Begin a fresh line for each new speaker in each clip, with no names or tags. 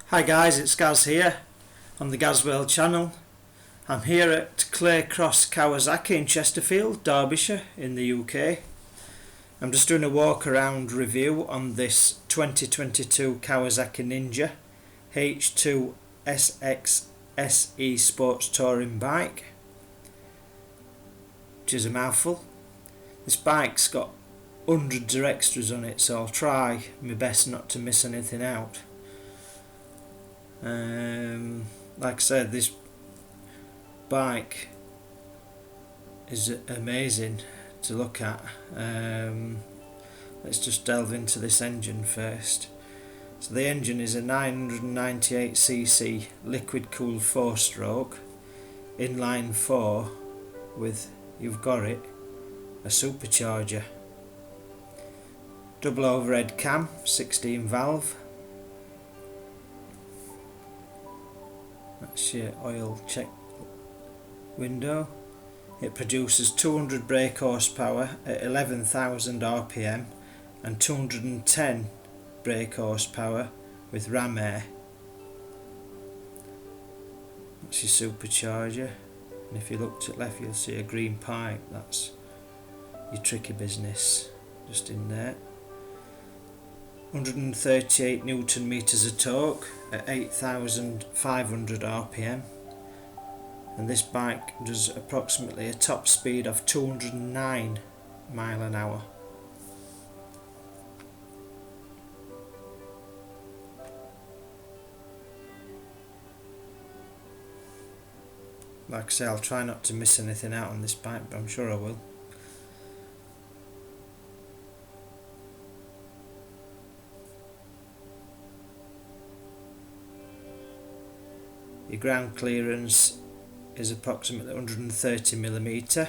Hi guys, it's Gaz here on the GAZWORLD channel. I'm here at Clay Cross Kawasaki in Chesterfield, Derbyshire in the UK. I'm just doing a walk around review on this 2022 Kawasaki Ninja H2 SX SE Sports Touring bike, which is a mouthful. This bike's got hundreds of extras on it, so I'll try my best not to miss anything out. Like I said, this bike is amazing to look at. Let's just delve into this engine first. So the engine is a 998cc liquid cooled 4-stroke inline 4 with, you've got it, a supercharger, double overhead cam, 16 valve. That's your oil check window. It produces 200 brake horsepower at 11,000 RPM and 210 brake horsepower with ram air. That's your supercharger, and if you look to the left you'll see a green pipe. That's your tricky business just in there. 138 Newton meters of torque at 8,500 RPM, and this bike does approximately a top speed of 209 mile an hour. Like I say, I'll try not to miss anything out on this bike, but I'm sure I will. Your ground clearance is approximately 130mm.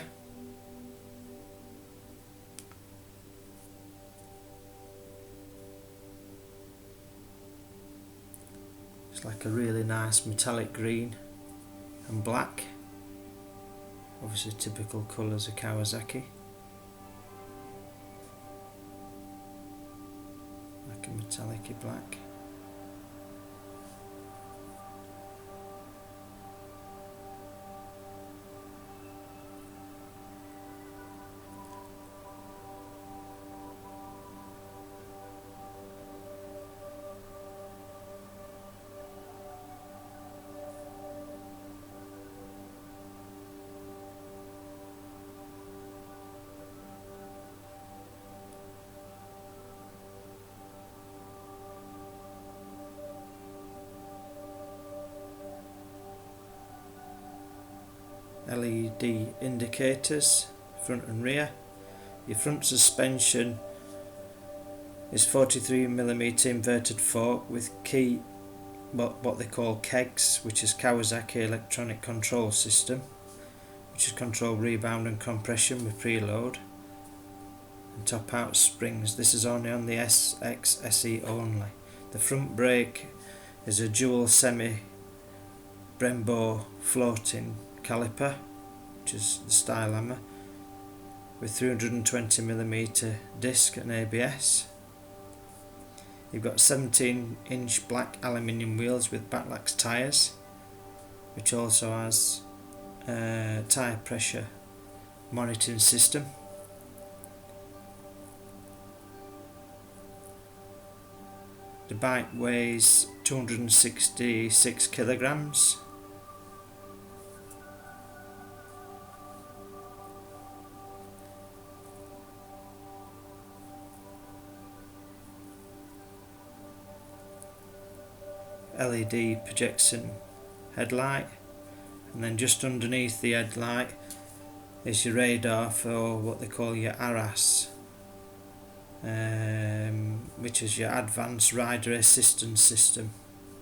It's like a really nice metallic green and black, obviously typical colours of Kawasaki, like a metallic-y black. LED indicators, front and rear. Your front suspension is 43mm inverted fork with what they call KECS, which is Kawasaki Electronic Control System, which is control rebound and compression with preload. And top out springs. This is only on the SX SE only. The front brake is a dual semi Brembo floating caliper, which is the style hammer, with 320mm disc and ABS. You've got 17-inch black aluminium wheels with Backlax tyres, which also has a tyre pressure monitoring system. The bike weighs 266 kilograms. LED projection headlight, and then just underneath the headlight is your radar for what they call your ARAS, which is your advanced rider assistance system,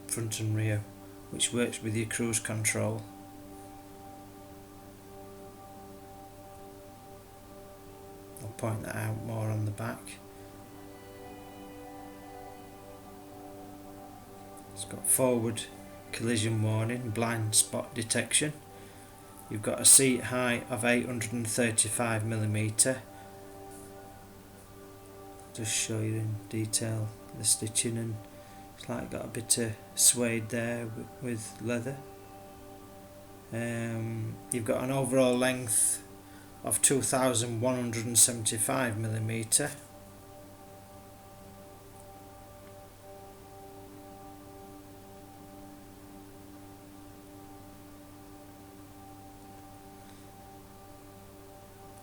front and rear, which works with your cruise control. I'll point that out more on the back. It's got forward collision warning, blind spot detection. You've got a seat height of 835mm. Just show you in detail the stitching and It's like got a bit of suede there with leather. You've got an overall length of 2175mm.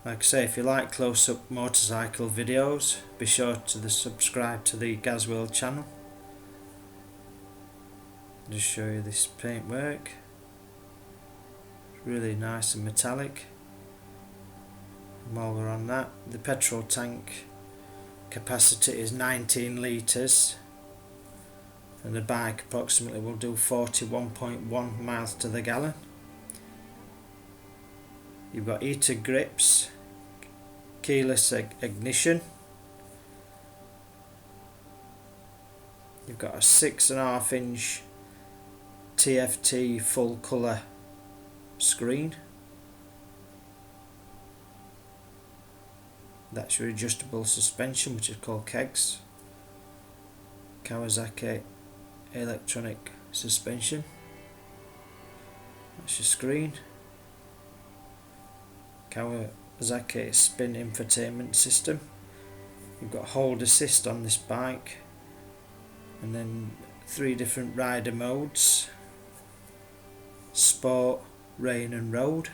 Like I say, if you like close-up motorcycle videos, be sure to subscribe to the GAZWORLD channel. I'll just show you this paintwork. It's really nice and metallic. And while we're on that, the petrol tank capacity is 19 litres, and the bike approximately will do 41.1 miles to the gallon. You've got heated grips, keyless ignition. You've got a 6.5 inch TFT full colour screen. That's your adjustable suspension, which is called KECS. Kawasaki electronic suspension. That's your screen. Kawasaki spin infotainment system. You've got hold assist on this bike, and then 3 different rider modes: sport, rain and road.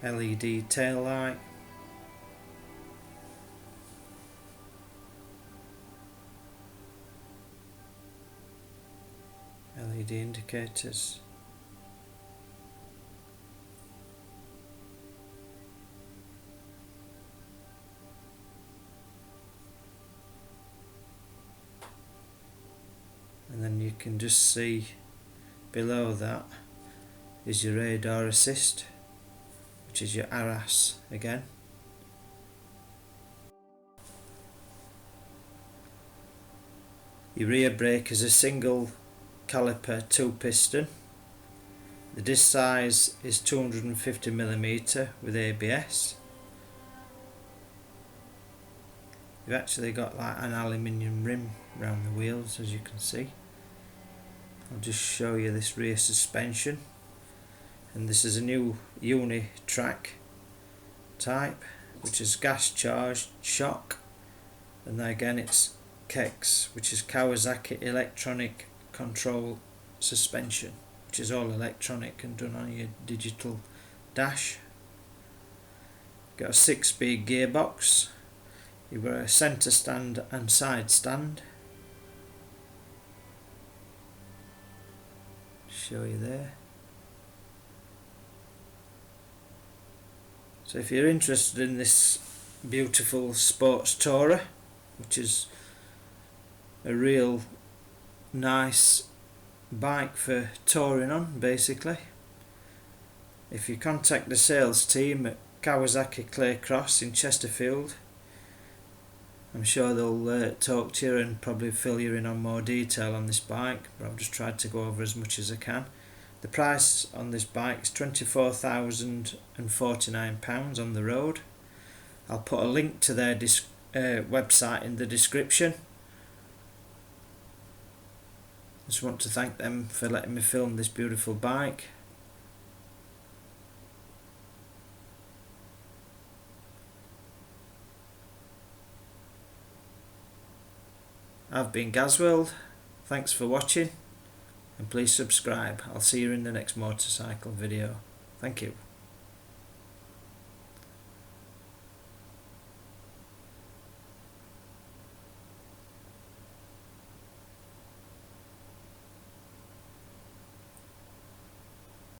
LED tail light. LED indicators. And then you can just see below that is your radar assist, which is your ARAS again. Your rear brake is a single caliper 2-piston. The disc size is 250mm with ABS. You've actually got like an aluminium rim around the wheels, as you can see. I'll just show you this rear suspension. And this is a new uni-track type, which is gas charged shock, and then again it's KECS, which is Kawasaki electronic control suspension, which is all electronic and done on your digital dash. Got a 6-speed gearbox. You've got a centre stand and side stand. Show you there. So if you're interested in this beautiful sports tourer, which is a real nice bike for touring on basically, if you contact the sales team at Kawasaki Clay Cross in Chesterfield, I'm sure they'll talk to you and probably fill you in on more detail on this bike, but I've just tried to go over as much as I can. The price on this bike is £24,049 on the road. I'll put a link to their website in the description. Just want to thank them for letting me film this beautiful bike. I've been GAZWORLD. Thanks for watching, and please subscribe. I'll see you in the next motorcycle video. Thank you.